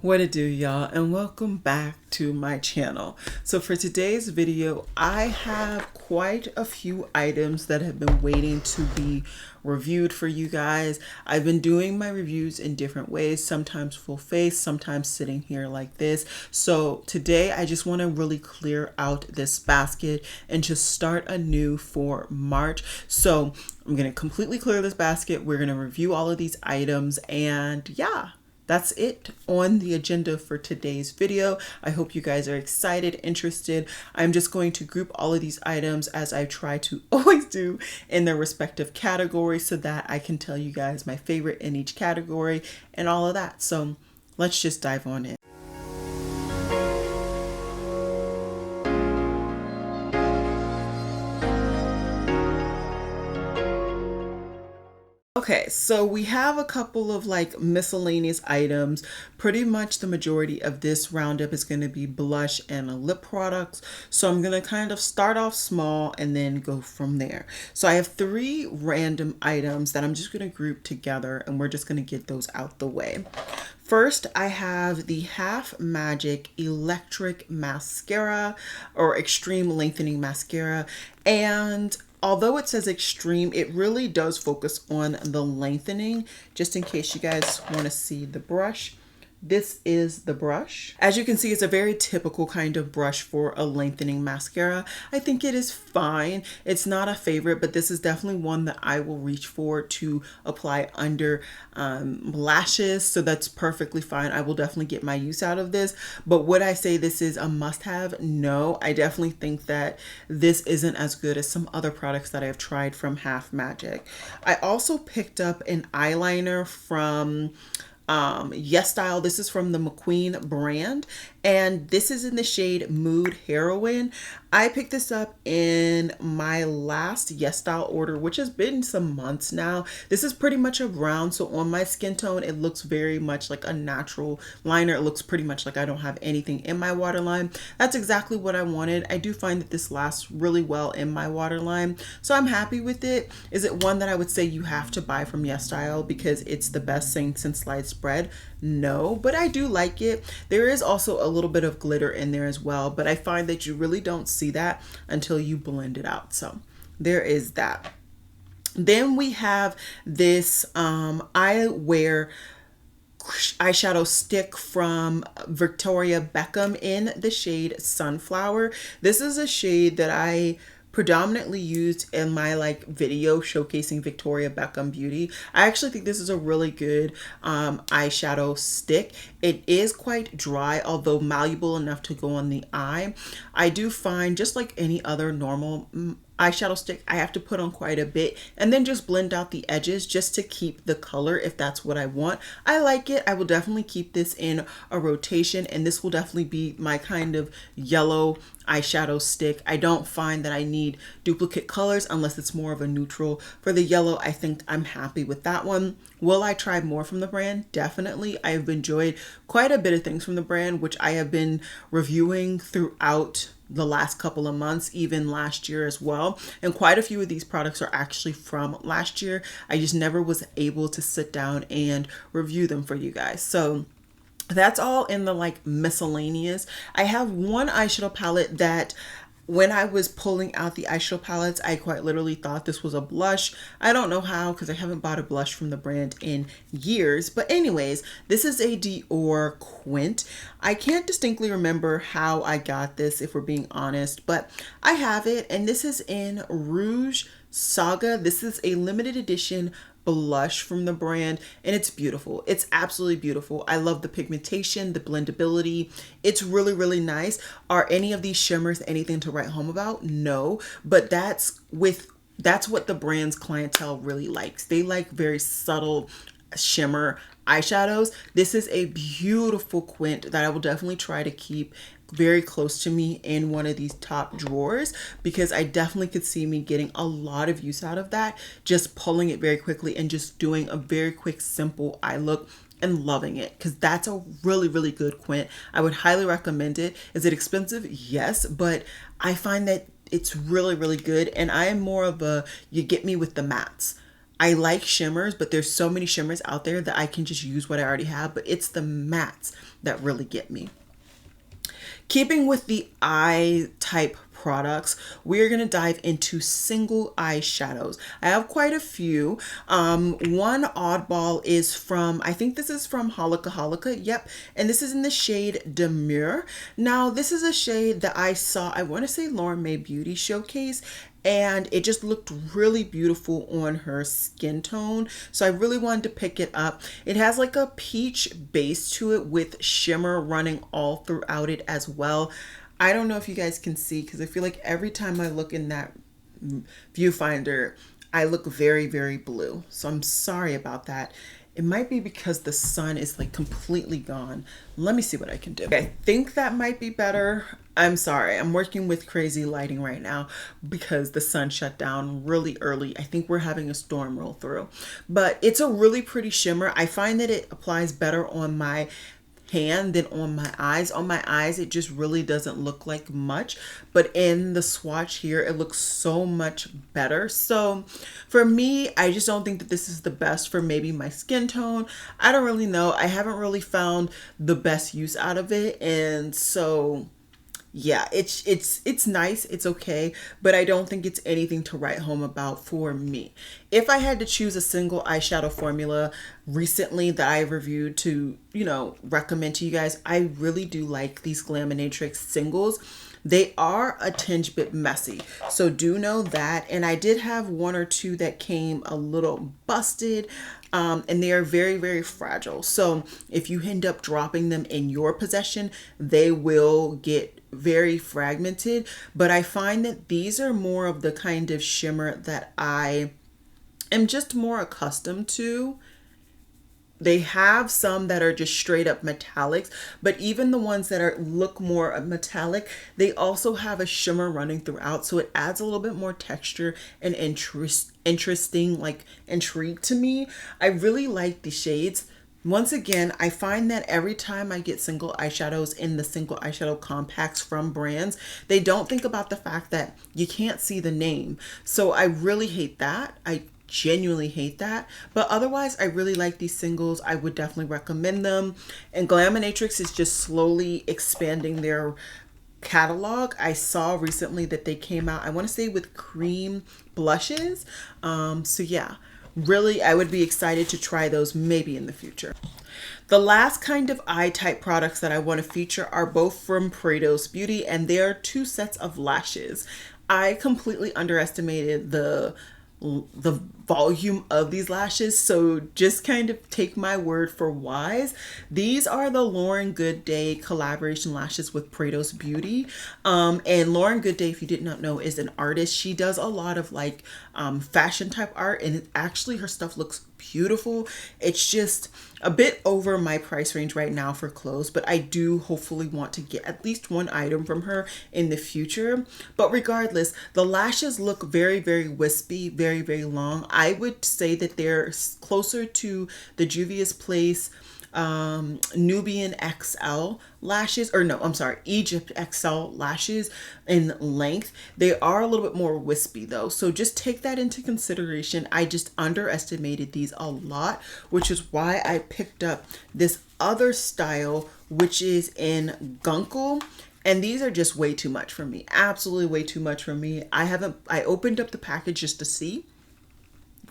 What it do, y'all, and welcome back to my channel. So for today's video, I have quite a few items that have been waiting to be reviewed for you guys. I've been doing my reviews in different ways, sometimes full face, sometimes sitting here like this. So today I just want to really clear out this basket and just start anew for March. So I'm going to completely clear this basket. We're going to review all of these items, and yeah, that's it on the agenda for today's video. I hope you guys are excited, interested. I'm just going to group all of these items as I try to always do in their respective categories so that I can tell you guys my favorite in each category and all of that. So let's just dive on in. Okay, so we have a couple of like miscellaneous items. Pretty much the majority of this roundup is going to be blush and lip products. So I'm going to kind of start off small and then go from there. So I have three random items that I'm just going to group together, and we're just going to get those out the way. First, I have the Half Magic Electric Mascara, or Extreme Lengthening Mascara, and although it says extreme, it really does focus on the lengthening. Just in case you guys want to see the brush, this is the brush. As you can see, it's a very typical kind of brush for a lengthening mascara. I think it is fine. It's not a favorite, but this is definitely one that I will reach for to apply under lashes. So that's perfectly fine. I will definitely get my use out of this. But would I say this is a must-have? No, I definitely think that this isn't as good as some other products that I've tried from Half Magic. I also picked up an eyeliner from Yes Style. This is from the McQueen brand, and this is in the shade Mood Heroine. I picked this up in my last Yes Style order, which has been some months now. This is pretty much a brown, so on my skin tone it looks very much like a natural liner. It looks pretty much like I don't have anything in my waterline. That's exactly what I wanted. I do find that this lasts really well in my waterline, so I'm happy with it. Is it one that I would say you have to buy from Yes Style because it's the best thing since sliced bread? No, but I do like it. There is also a little bit of glitter in there as well, but I find that you really don't see that until you blend it out. So there is that. Then we have this eyewear eyeshadow stick from Victoria Beckham in the shade Sunflower. This is a shade that I predominantly used in my like video showcasing Victoria Beckham beauty. I actually think this is a really good eyeshadow stick. It is quite dry, although malleable enough to go on the eye. I do find, just like any other normal eyeshadow stick, I have to put on quite a bit and then just blend out the edges just to keep the color if that's what I want. I like it. I will definitely keep this in a rotation, and this will definitely be my kind of yellow eyeshadow stick. I don't find that I need duplicate colors unless it's more of a neutral. For the yellow, I think I'm happy with that one. Will I try more from the brand? Definitely. I have enjoyed quite a bit of things from the brand, which I have been reviewing throughout the last couple of months, even last year as well. And quite a few of these products are actually from last year. I just never was able to sit down and review them for you guys. So that's all in the like miscellaneous. I have one eyeshadow palette that when I was pulling out the eyeshadow palettes, I quite literally thought this was a blush. I don't know how, because I haven't bought a blush from the brand in years. But anyways, this is a Dior Quint. I can't distinctly remember how I got this, if we're being honest, but I have it, and this is in Rouge Saga. This is a limited edition blush from the brand, and it's beautiful. It's absolutely beautiful. I love the pigmentation, the blendability. It's really, really nice. Are any of these shimmers anything to write home about? No, but that's what the brand's clientele really likes. They like very subtle shimmer eyeshadows. This is a beautiful Quint that I will definitely try to keep very close to me in one of these top drawers, because I definitely could see me getting a lot of use out of that, just pulling it very quickly and just doing a very quick simple eye look and loving it, because that's a really, really good Quint. I would highly recommend it. Is it expensive? Yes, but I find that it's really, really good, and I am more of a, you get me with the mattes. I like shimmers, but there's so many shimmers out there that I can just use what I already have, but it's the mattes that really get me. Keeping with the eye type products, we are going to dive into single eyeshadows. I have quite a few. One oddball is from, I think this is from Holika Holika. Yep. And this is in the shade Demure. Now, this is a shade that I saw, I want to say Lauren May Beauty Showcase, and it just looked really beautiful on her skin tone. So I really wanted to pick it up. It has like a peach base to it with shimmer running all throughout it as well. I don't know if you guys can see, because I feel like every time I look in that viewfinder, I look very, very blue. So I'm sorry about that. It might be because the sun is like completely gone. Let me see what I can do. I think that might be better. I'm sorry. I'm working with crazy lighting right now because the sun shut down really early. I think we're having a storm roll through. But it's a really pretty shimmer. I find that it applies better on my hand than on my eyes. On my eyes, it just really doesn't look like much, but in the swatch here, it looks so much better. So for me, I just don't think that this is the best for maybe my skin tone. I don't really know. I haven't really found the best use out of it. And so yeah, it's nice, it's okay, but I don't think it's anything to write home about for me. If I had to choose a single eyeshadow formula recently that I reviewed to, recommend to you guys, I really do like these Glaminatrix singles. They are a tinge bit messy, so do know that. And I did have one or two that came a little busted, and they are very, very fragile. So if you end up dropping them in your possession, they will get very fragmented. But I find that these are more of the kind of shimmer that I am just more accustomed to. They have some that are just straight up metallics, but even the ones that look more metallic, they also have a shimmer running throughout, so it adds a little bit more texture and interesting, like intrigue to me. I really like the shades. Once again, I find that every time I get single eyeshadows in the single eyeshadow compacts from brands, they don't think about the fact that you can't see the name. So I really hate that. I genuinely hate that, but otherwise I really like these singles. I would definitely recommend them, and Glaminatrix is just slowly expanding their catalog. I saw recently that they came out, I want to say, with cream blushes. So yeah, really I would be excited to try those maybe in the future. The last kind of eye type products that I want to feature are both from Paretos Beauty, and they are two sets of lashes. I completely underestimated the volume of these lashes, so just kind of take my word for wise. These are the Lauren Goodday collaboration lashes with Paretos Beauty, and Lauren Goodday, if you did not know, is an artist. She does a lot of like fashion type art, and actually her stuff looks beautiful. It's just a bit over my price range right now for clothes, but I do hopefully want to get at least one item from her in the future. But regardless, the lashes look very, very wispy, very, very long. I would say that they're closer to the Juvia's Place Nubian XL lashes, or no, I'm sorry, Egypt XL lashes in length. They are a little bit more wispy though, so just take that into consideration. I just underestimated these a lot, which is why I picked up this other style, which is in Gunkel. And these are just way too much for me. Absolutely way too much for me. I opened up the package just to see,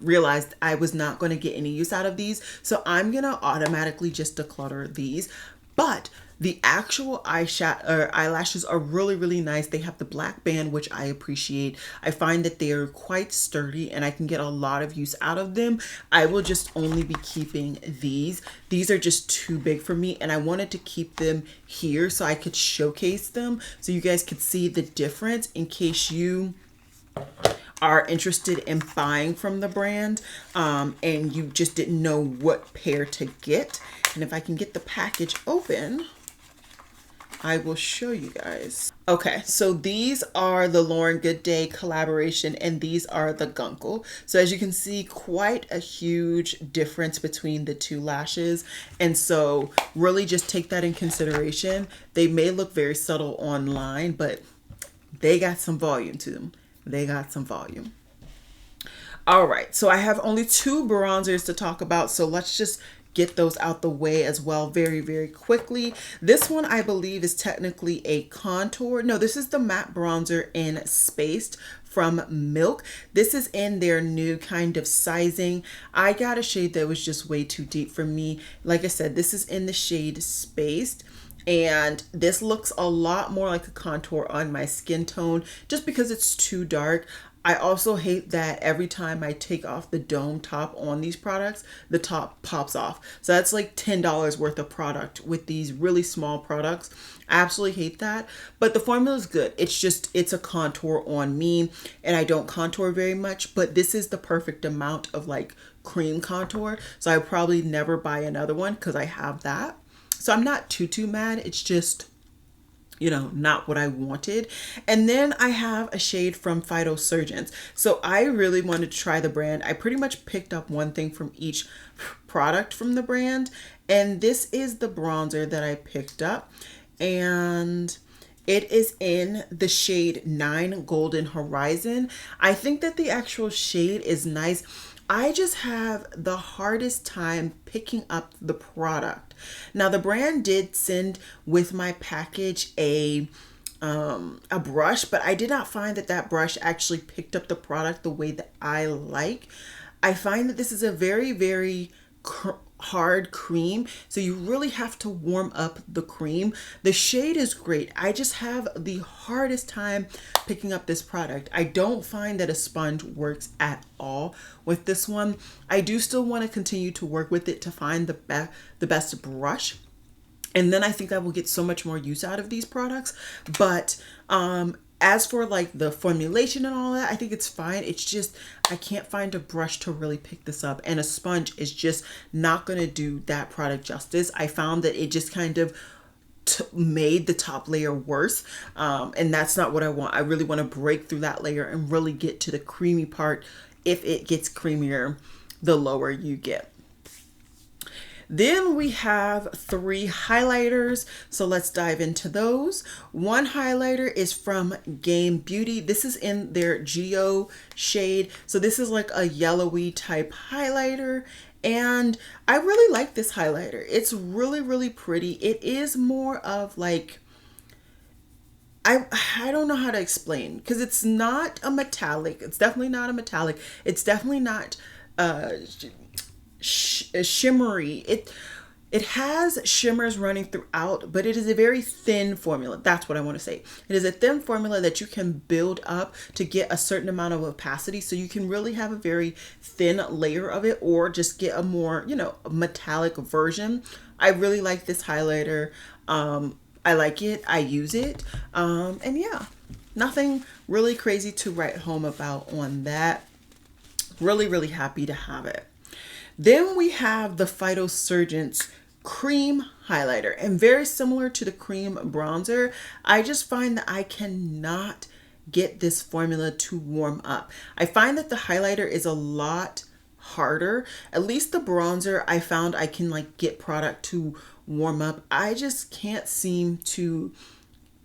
realized I was not going to get any use out of these, so I'm gonna automatically just declutter these. But the actual eyeshadow or eyelashes are really, really nice. They have the black band, which I appreciate. I find that they are quite sturdy and I can get a lot of use out of them. I will just only be keeping these. These are just too big for me, and I wanted to keep them here so I could showcase them so you guys could see the difference in case you are interested in buying from the brand and you just didn't know what pair to get. And if I can get the package open, I will show you guys. Okay, so these are the Lauren Goodday collaboration, and these are the Gunkel. So as you can see, quite a huge difference between the two lashes. And so really just take that in consideration. They may look very subtle online, but they got some volume to them. They got some volume. All right, so I have only two bronzers to talk about, so let's just get those out the way as well very, very quickly. This one I believe is technically a contour. No, this is the matte bronzer in Spaced from Milk. This is in their new kind of sizing. I got a shade that was just way too deep for me. Like I said, this is in the shade Spaced. And this looks a lot more like a contour on my skin tone just because it's too dark. I also hate that every time I take off the dome top on these products, the top pops off. So that's like $10 worth of product with these really small products. I absolutely hate that, but the formula is good. It's a contour on me, and I don't contour very much, but this is the perfect amount of like cream contour. So I probably never buy another one because I have that. So I'm not too mad. It's just, you know, not what I wanted. And then I have a shade from Phytosurgeons. So I really wanted to try the brand. I pretty much picked up one thing from each product from the brand. And this is the bronzer that I picked up. And it is in the shade 9 Golden Horizon. I think that the actual shade is nice. I just have the hardest time picking up the product. Now the brand did send with my package a brush, but I did not find that brush actually picked up the product the way that I like. I find that this is a very, very hard cream, so you really have to warm up the cream. The shade is great. I just have the hardest time picking up this product. I don't find that a sponge works at all with this one. I do still want to continue to work with it to find the best brush. And then I think I will get so much more use out of these products. But as for like the formulation and all that, I think it's fine. It's just, I can't find a brush to really pick this up. And a sponge is just not going to do that product justice. I found that it just kind of made the top layer worse. And that's not what I want. I really want to break through that layer and really get to the creamy part. If it gets creamier, the lower you get. Then we have 3 highlighters. So let's dive into those. One highlighter is from Game Beauty. This is in their Geo shade. So this is like a yellowy type highlighter. And I really like this highlighter. It's really, really pretty. It is more of like, I don't know how to explain, because it's not a metallic. It's definitely not a metallic. It's definitely not shimmery. It has shimmers running throughout, but it is a very thin formula. That's what I want to say. It is a thin formula that you can build up to get a certain amount of opacity, so you can really have a very thin layer of it, or just get a more, you know, metallic version. I really like this highlighter. I like it. I use it. And yeah, nothing really crazy to write home about on that. Really, really happy to have it. Then we have the Phytosurgeons cream highlighter, and very similar to the cream bronzer, I just find that I cannot get this formula to warm up. I find that the highlighter is a lot harder. At least the bronzer, I found I can like get product to warm up. I just can't seem to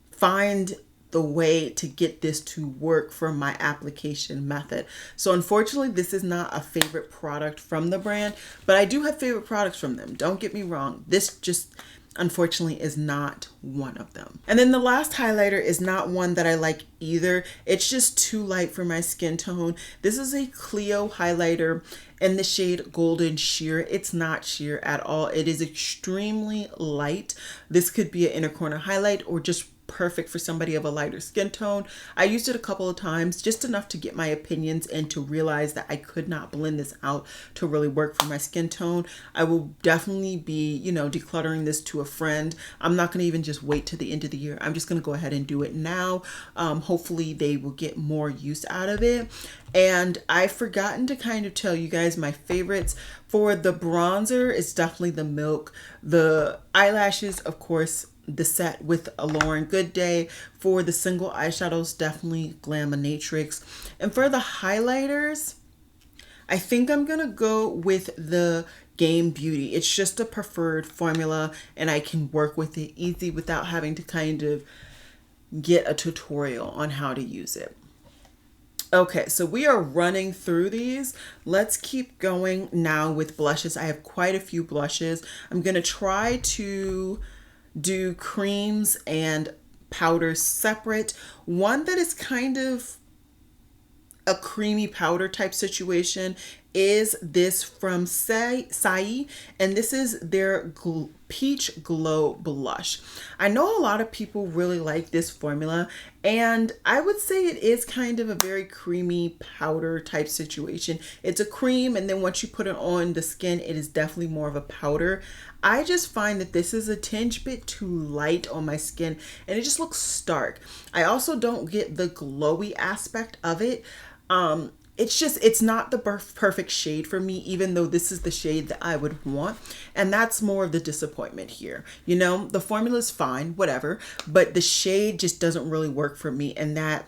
find the way to get this to work for my application method. So unfortunately, this is not a favorite product from the brand, but I do have favorite products from them. Don't get me wrong. This just unfortunately is not one of them. And then the last highlighter is not one that I like either. It's just too light for my skin tone. This is a Clio highlighter in the shade Golden Sheer. It's not sheer at all. It is extremely light. This could be an inner corner highlight or just perfect for somebody of a lighter skin tone. I used it a couple of times, just enough to get my opinions and to realize that I could not blend this out to really work for my skin tone. I will definitely be, you know, decluttering this to a friend. I'm not going to even just wait to the end of the year. I'm just going to go ahead and do it now. Hopefully they will get more use out of it. And I've forgotten to kind of tell you guys my favorites. For the bronzer, it's definitely the Milk. The eyelashes, of course, the set with a Lauren Good Day. For the single eyeshadows, definitely Glaminatrix. And for the highlighters, I think I'm gonna go with the Game Beauty. It's just a preferred formula, and I can work with it easy without having to kind of get a tutorial on how to use it. Okay, so we are running through these. Let's keep going now with blushes. I have quite a few blushes. I'm going to try to do creams and powders separate. One that is kind of a creamy powder type situation is this from Sai, and this is their Peach Glow Blush. I know a lot of people really like this formula, and I would say it is kind of a very creamy powder type situation. It's a cream, and then once you put it on the skin, it is definitely more of a powder. I just find that this is a tinge bit too light on my skin, and it just looks stark. I also don't get the glowy aspect of it. It's not the perfect shade for me, even though this is the shade that I would want. And that's more of the disappointment here. You know, the formula is fine, whatever, but the shade just doesn't really work for me. And that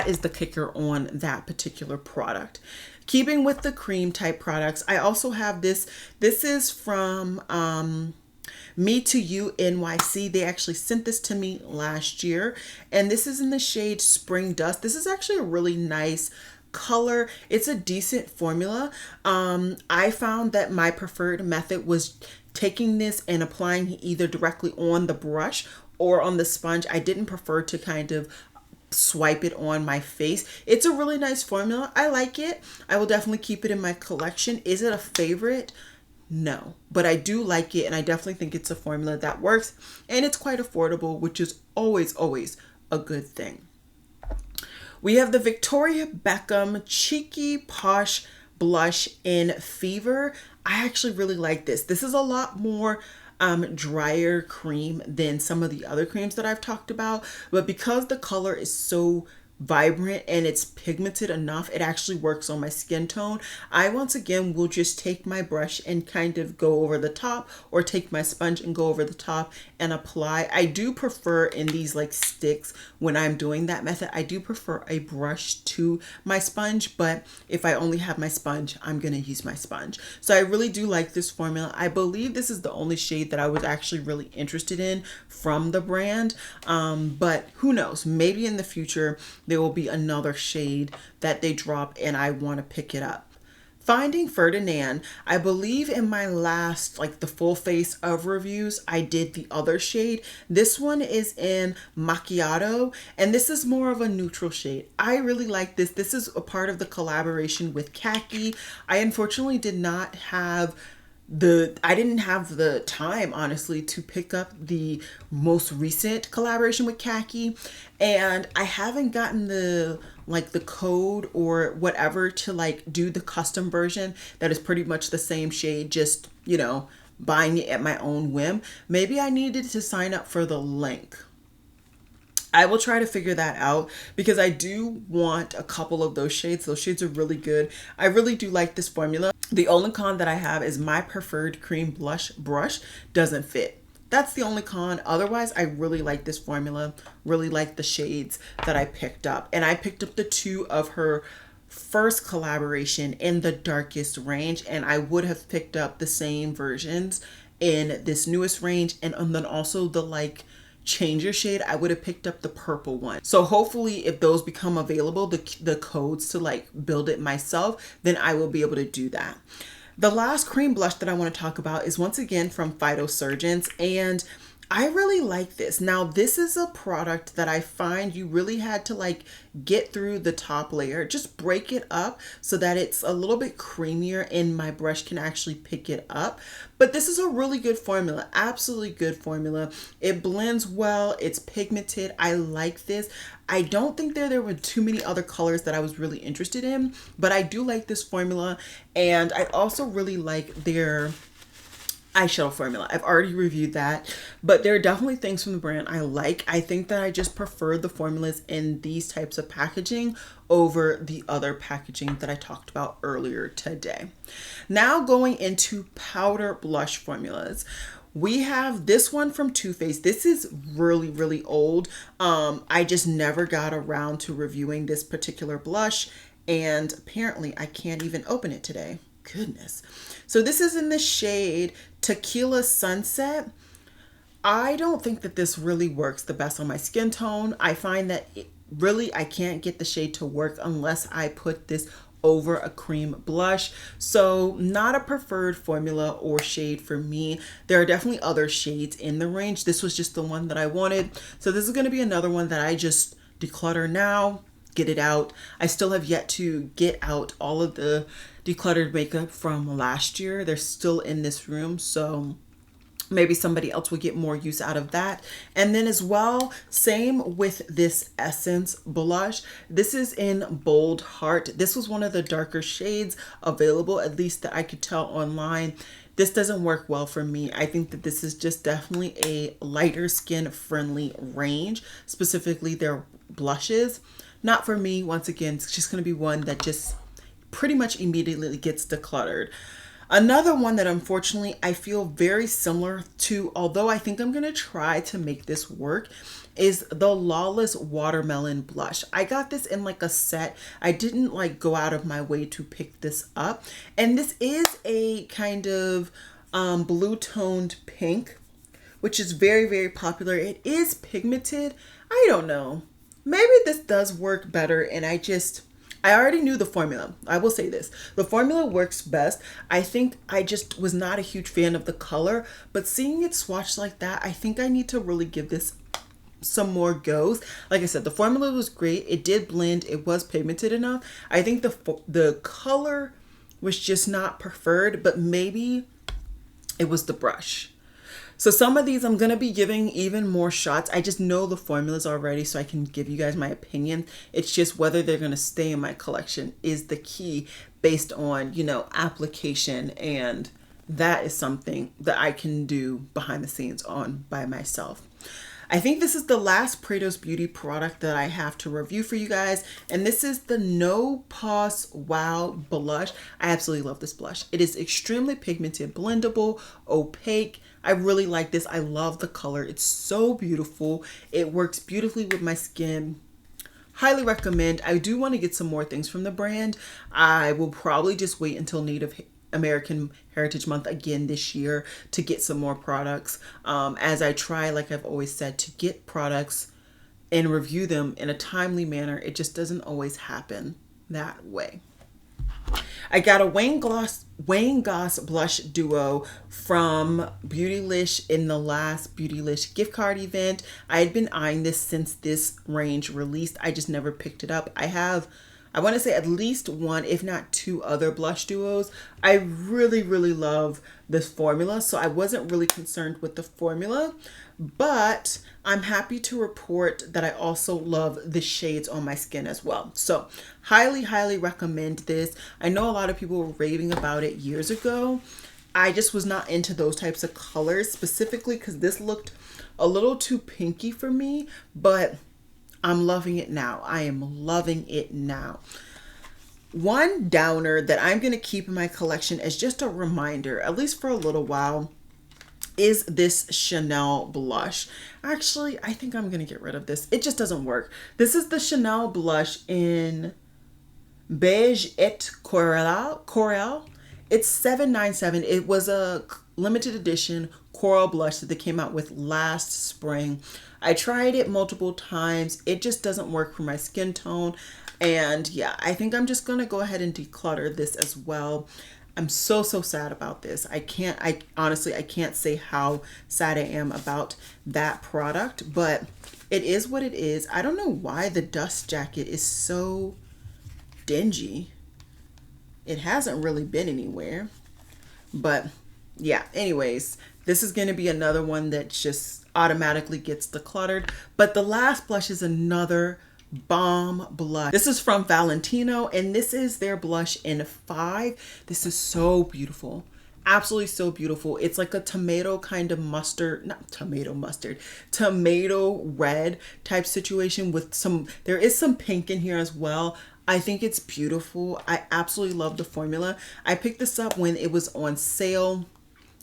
is the kicker on that particular product. Keeping with the cream type products, I also have this. This is from Me to You NYC. They actually sent this to me last year, and this is in the shade Spring Dust. This is actually a really nice color. It's a decent formula. I found that my preferred method was taking this and applying either directly on the brush or on the sponge. I didn't prefer to kind of swipe it on my face. It's a really nice formula. I like it. I will definitely keep it in my collection. Is it a favorite? No, but I do like it, and I definitely think it's a formula that works, and it's quite affordable, which is always a good thing. We have the Victoria Beckham Cheeky Posh Blush in Fever. I actually really like this. This is a lot more drier cream than some of the other creams that I've talked about, but because the color is so vibrant and it's pigmented enough, it actually works on my skin tone. I once again will just take my brush and kind of go over the top, or take my sponge and go over the top and apply. I do prefer in these like sticks, when I'm doing that method, I do prefer a brush to my sponge, but if I only have my sponge, I'm gonna use my sponge. So I really do like this formula. I believe this is the only shade that I was actually really interested in from the brand, but who knows, maybe in the future there will be another shade that they drop and I want to pick it up. Finding Ferdinand, I believe in my last, like the full face of reviews, I did the other shade. This one is in Macchiato, and this is more of a neutral shade. I really like this. This is a part of the collaboration with Khaki. I unfortunately did not have I didn't have the time, honestly, to pick up the most recent collaboration with Khaki, and I haven't gotten the code or whatever to like do the custom version that is pretty much the same shade, just, you know, buying it at my own whim. Maybe I needed to sign up for the link. I will try to figure that out, because I do want a couple of those shades. Those shades are really good. I really do like this formula. The only con that I have is my preferred cream blush brush doesn't fit. That's the only con. Otherwise, I really like this formula, really like the shades that I picked up. And I picked up the two of her first collaboration in the darkest range, and I would have picked up the same versions in this newest range, and then also the like changer shade, I would have picked up the purple one. So hopefully if those become available, the codes to like build it myself, then I will be able to do that. The last cream blush that I want to talk about is once again from Phytosurgence, and I really like this. Now, this is a product that I find you really had to like get through the top layer, just break it up so that it's a little bit creamier and my brush can actually pick it up. But this is a really good formula, absolutely good formula. It blends well, it's pigmented. I like this. I don't think there were too many other colors that I was really interested in, but I do like this formula, and I also really like their eyeshadow formula. I've already reviewed that, but there are definitely things from the brand I like. I think that I just prefer the formulas in these types of packaging over the other packaging that I talked about earlier today. Now going into powder blush formulas. We have this one from Too Faced. This is really old. I just never got around to reviewing this particular blush, and apparently I can't even open it today. Goodness. So this is in the shade Tequila Sunset. I don't think that this really works the best on my skin tone. I find that really, I can't get the shade to work unless I put this over a cream blush. So not a preferred formula or shade for me. There are definitely other shades in the range. This was just the one that I wanted. So this is going to be another one that I just declutter now, get it out. I still have yet to get out all of the decluttered makeup from last year. They're still in this room, so maybe somebody else will get more use out of that. And then as well, same with this Essence blush. This is in Bold Heart. This was one of the darker shades available, at least that I could tell online. This doesn't work well for me. I think that this is just definitely a lighter skin friendly range, specifically their blushes. Not for me. Once again, it's just going to be one that just pretty much immediately gets decluttered. Another one that unfortunately I feel very similar to, although I think I'm going to try to make this work, is the Lawless Watermelon Blush. I got this in like a set. I didn't like go out of my way to pick this up. And this is a kind of blue toned pink, which is very, very popular. It is pigmented. I don't know. Maybe this does work better, and I already knew the formula. I will say this. The formula works best. I think I just was not a huge fan of the color, but seeing it swatched like that, I think I need to really give this some more goes. Like I said, the formula was great. It did blend. It was pigmented enough. I think the color was just not preferred, but maybe it was the brush. So some of these I'm going to be giving even more shots. I just know the formulas already, so I can give you guys my opinion. It's just whether they're going to stay in my collection is the key based on, you know, application. And that is something that I can do behind the scenes on by myself. I think this is the last Prados Beauty product that I have to review for you guys. And this is the No Pause Wow Blush. I absolutely love this blush. It is extremely pigmented, blendable, opaque. I really like this. I love the color. It's so beautiful. It works beautifully with my skin. Highly recommend. I do want to get some more things from the brand. I will probably just wait until Native American Heritage Month again this year to get some more products, as I try, like I've always said, to get products and review them in a timely manner. It just doesn't always happen that way. I got a Wayne Goss blush duo from Beautylish in the last Beautylish gift card event. I had been eyeing this since this range released. I just never picked it up. I want to say at least one, if not two other blush duos. I really, really love this formula, so I wasn't really concerned with the formula, but I'm happy to report that I also love the shades on my skin as well. So highly, highly recommend this. I know a lot of people were raving about it years ago. I just was not into those types of colors, specifically because this looked a little too pinky for me, but I'm loving it now. I am loving it now. One downer that I'm going to keep in my collection as just a reminder, at least for a little while, is this Chanel blush. Actually, I think I'm going to get rid of this. It just doesn't work. This is the Chanel blush in Beige et Coral. It's $7.97. It was a limited edition coral blush that they came out with last spring. I tried it multiple times. It just doesn't work for my skin tone. And yeah, I think I'm just going to go ahead and declutter this as well. I'm so sad about this. I honestly can't say how sad I am about that product, but it is what it is. I don't know why the dust jacket is so dingy. It hasn't really been anywhere, but yeah, anyways, this is going to be another one that just automatically gets decluttered. But the last blush is another bomb blush. This is from Valentino, and this is their blush in 5. This is so beautiful. Absolutely so beautiful. It's like a tomato kind of mustard, not tomato mustard, tomato red type situation with there is some pink in here as well. I think it's beautiful. I absolutely love the formula. I picked this up when it was on sale.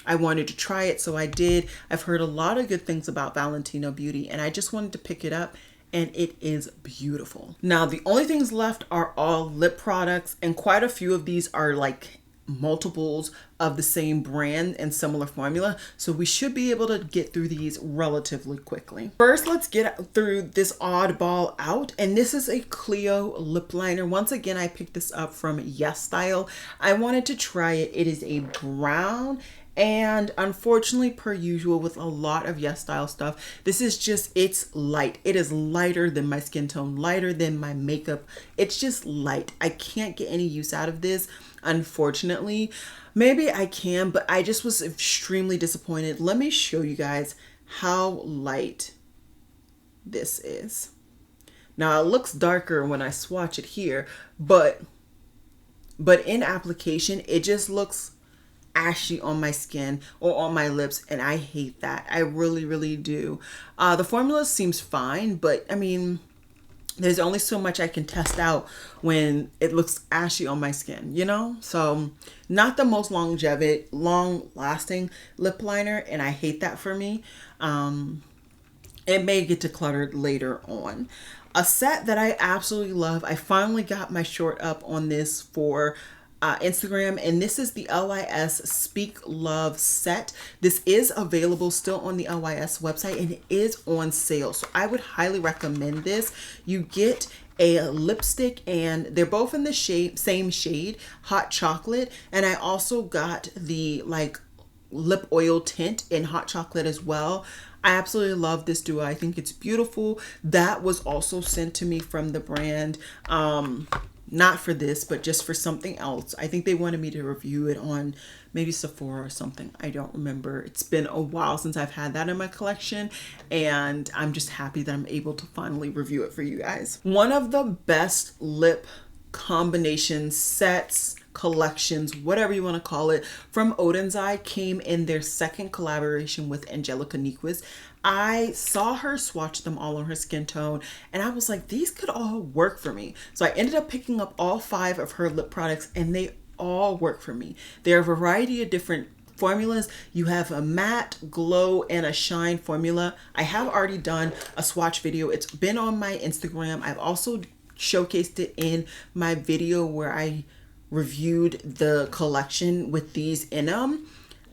I wanted to try it, so I did. I've heard a lot of good things about Valentino Beauty, and I just wanted to pick it up, and it is beautiful. Now, the only things left are all lip products, and quite a few of these are like multiples of the same brand and similar formula, so we should be able to get through these relatively quickly. First, let's get through this oddball out, and this is a Clio lip liner. Once again, I picked this up from Yes Style. I wanted to try it. It is a brown, and unfortunately, per usual with a lot of Yes Style stuff, this is just, it's light. It is lighter than my skin tone, lighter than my makeup. It's just light. I can't get any use out of this, unfortunately. Maybe I can, but I just was extremely disappointed. Let me show you guys how light this is. Now, it looks darker when I swatch it here, but in application, it just looks ashy on my skin or on my lips, and I hate that. I really, really do. The formula seems fine, but I mean, there's only so much I can test out when it looks ashy on my skin, you know? So not the most long lasting lip liner, and I hate that for me. It may get decluttered later on. A set that I absolutely love, I finally got my short up on this for Instagram, and this is the LYS Speak Love set. This is available still on the LYS website, and it is on sale, so I would highly recommend this. You get a lipstick, and they're both in the same shade, Hot Chocolate, and I also got the like lip oil tint in Hot Chocolate as well. I absolutely love this duo. I think it's beautiful. That was also sent to me from the brand. Not for this, but just for something else. I think they wanted me to review it on maybe Sephora or something. I don't remember. It's been a while since I've had that in my collection, and I'm just happy that I'm able to finally review it for you guys. One of the best lip combination sets, collections, whatever you want to call it, from Odin's Eye came in their second collaboration with Angelica Nyquist. I saw her swatch them all on her skin tone, and I was like, these could all work for me. So I ended up picking up all 5 of her lip products, and they all work for me. There are a variety of different formulas. You have a matte, glow, and a shine formula. I have already done a swatch video. It's been on my Instagram. I've also showcased it in my video where I reviewed the collection with these in them.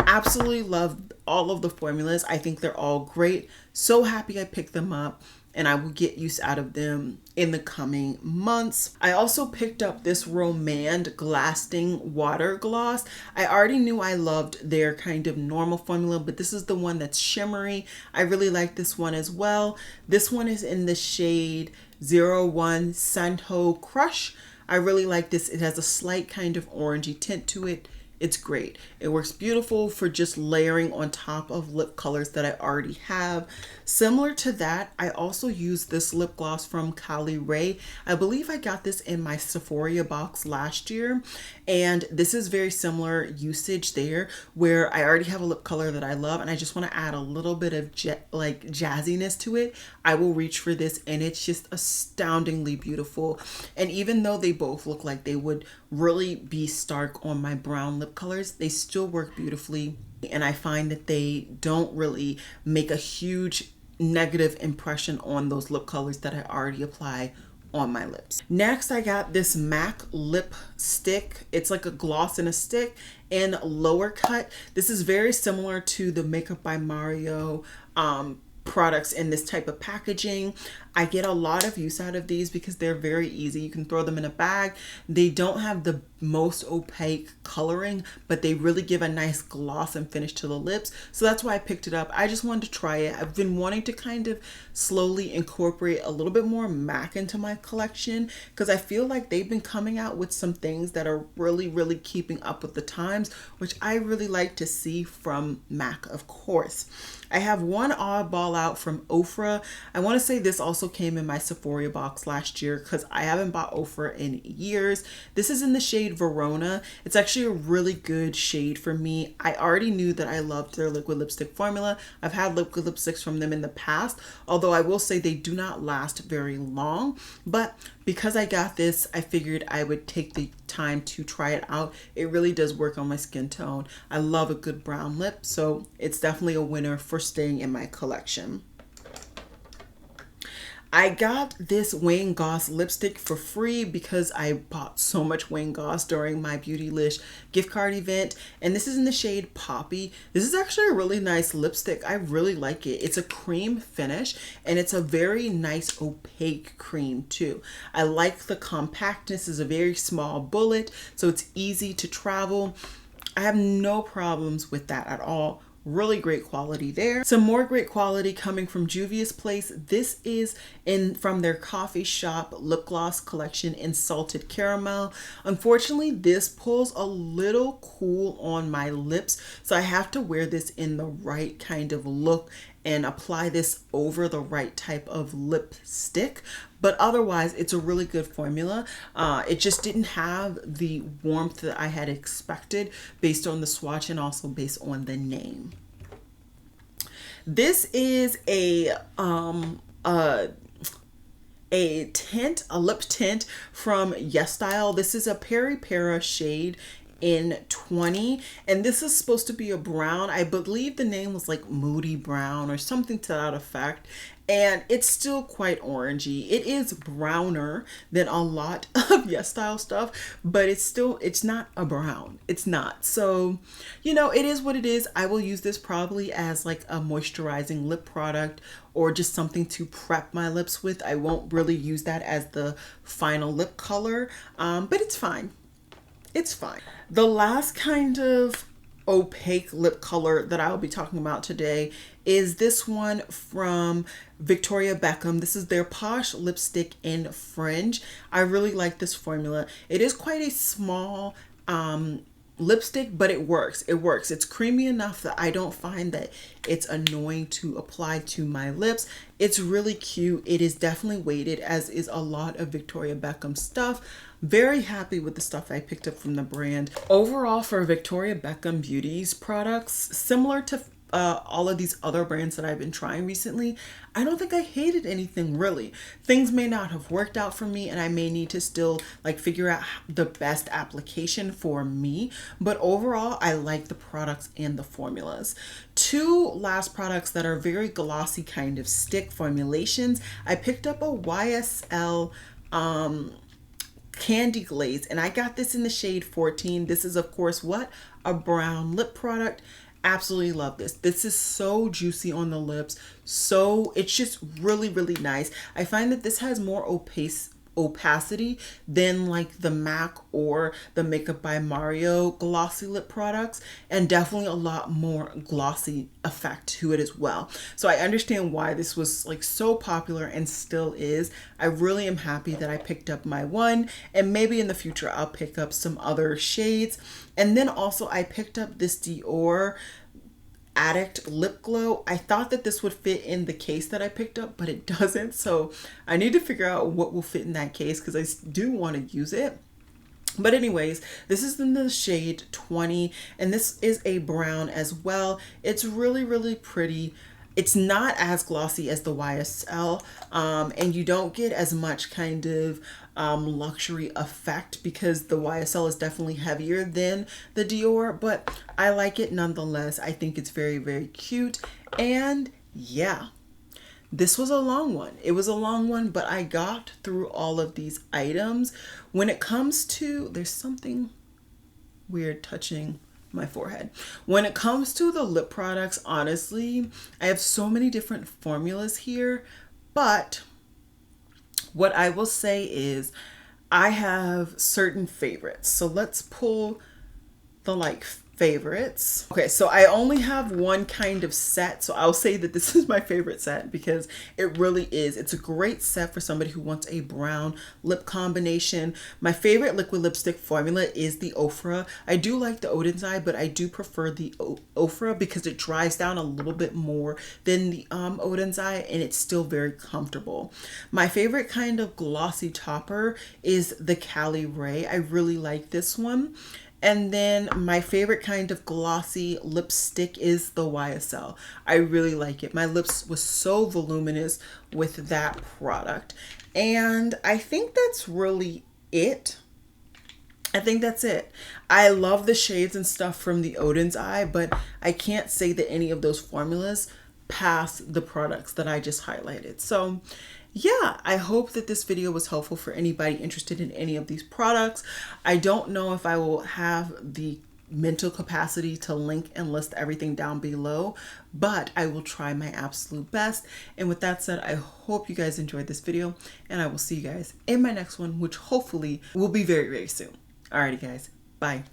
Absolutely love all of the formulas. I think they're all great. So happy I picked them up, and I will get use out of them in the coming months. I also picked up this Romand Glasting Water Gloss. I already knew I loved their kind of normal formula, but this is the one that's shimmery. I really like this one as well. This one is in the shade 01 Sanho Crush. I really like this. It has a slight kind of orangey tint to it. It's great. It works beautiful for just layering on top of lip colors that I already have. Similar to that, I also use this lip gloss from Kali Ray. I believe I got this in my Sephora box last year, and this is very similar usage there, where I already have a lip color that I love and I just want to add a little bit of like jazziness to it. I will reach for this, and it's just astoundingly beautiful. And even though they both look like they would really be stark on my brown lip colors, they still work beautifully, and I find that they don't really make a huge negative impression on those lip colors that I already apply on my lips. Next, I got this MAC lip stick. It's like a gloss in a stick in lower cut. This is very similar to the Makeup by Mario products in this type of packaging. I get a lot of use out of these because they're very easy. You can throw them in a bag. They don't have the most opaque coloring, but they really give a nice gloss and finish to the lips. So that's why I picked it up. I just wanted to try it. I've been wanting to kind of slowly incorporate a little bit more MAC into my collection because I feel like they've been coming out with some things that are really, really keeping up with the times, which I really like to see from MAC, of course. I have one oddball out from Ofra. I want to say this also came in my Sephora box last year because I haven't bought Ofra in years. This is in the shade Verona. It's actually a really good shade for me. I already knew that I loved their liquid lipstick formula. I've had liquid lipsticks from them in the past, although I will say they do not last very long. But because I got this, I figured I would take the time to try it out. It really does work on my skin tone. I love a good brown lip, so it's definitely a winner for staying in my collection. I got this Wayne Goss lipstick for free because I bought so much Wayne Goss during my Beautylish gift card event. And this is in the shade Poppy. This is actually a really nice lipstick. I really like it. It's a cream finish and it's a very nice opaque cream too. I like the compactness. It's a very small bullet, so it's easy to travel. I have no problems with that at all. Really great quality there. Some more great quality coming from Juvia's Place. This is from their coffee shop lip gloss collection in Salted Caramel. Unfortunately, this pulls a little cool on my lips, so I have to wear this in the right kind of look and apply this over the right type of lipstick. But otherwise, it's a really good formula. It just didn't have the warmth that I had expected based on the swatch and also based on the name. This is a lip tint from YesStyle. This is a Peri Para shade in 20, and this is supposed to be a brown. I believe the name was like Moody Brown or something to that effect, and it's still quite orangey. It is browner than a lot of YesStyle stuff, but it's not a brown. It's not. So, you know, it is what it is. I will use this probably as like a moisturizing lip product or just something to prep my lips with. I won't really use that as the final lip color, but it's fine. It's fine. The last kind of opaque lip color that I'll be talking about today is this one from Victoria Beckham. This is their Posh Lipstick in Fringe. I really like this formula. It is quite a small lipstick, but it works. It works. It's creamy enough that I don't find that it's annoying to apply to my lips. It's really cute. It is definitely weighted, as is a lot of Victoria Beckham stuff. Very happy with the stuff I picked up from the brand. Overall, for Victoria Beckham Beauty's products, similar to all of these other brands that I've been trying recently, I don't think I hated anything really. Things may not have worked out for me and I may need to still like figure out the best application for me, but overall I like the products and the formulas. Two last products that are very glossy kind of stick formulations. I picked up a YSL Candy Glaze, and I got this in the shade 14. This is of course what? A brown lip product. Absolutely love this. This is so juicy on the lips. So it's just really, really nice. I find that this has more opacity than like the MAC or the Makeup by Mario glossy lip products, and definitely a lot more glossy effect to it as well. So I understand why this was like so popular and still is. I really am happy that I picked up my one, and maybe in the future I'll pick up some other shades. And then also I picked up this Dior Addict Lip Glow. I thought that this would fit in the case that I picked up, but it doesn't. So I need to figure out what will fit in that case because I do want to use it. But anyways, this is in the shade 20, and this is a brown as well. It's really, really pretty. It's not as glossy as the YSL, and you don't get as much kind of luxury effect because the YSL is definitely heavier than the Dior, but I like it nonetheless. I think it's very, very cute. And yeah, this was a long one. It was a long one, but I got through all of these items. When it comes to, there's something weird touching my forehead. When it comes to the lip products, honestly, I have so many different formulas here, but what I will say is I have certain favorites. So let's pull the like favorites. Okay, so I only have one kind of set, so I'll say that this is my favorite set because it really is. It's a great set for somebody who wants a brown lip combination. My favorite liquid lipstick formula is the Ofra. I do like the Odin's Eye, but I do prefer the Ofra because it dries down a little bit more than the Odin's Eye, and it's still very comfortable. My favorite kind of glossy topper is the Cali Ray. I really like this one. And then my favorite kind of glossy lipstick is the YSL. I really like it. My lips was so voluminous with that product. And I think that's really it. I think that's it. I love the shades and stuff from the Odin's Eye, but I can't say that any of those formulas pass the products that I just highlighted. So yeah, I hope that this video was helpful for anybody interested in any of these products. I don't know if I will have the mental capacity to link and list everything down below, but I will try my absolute best. And with that said, I hope you guys enjoyed this video, and I will see you guys in my next one, which hopefully will be very, very soon. Alrighty guys, bye.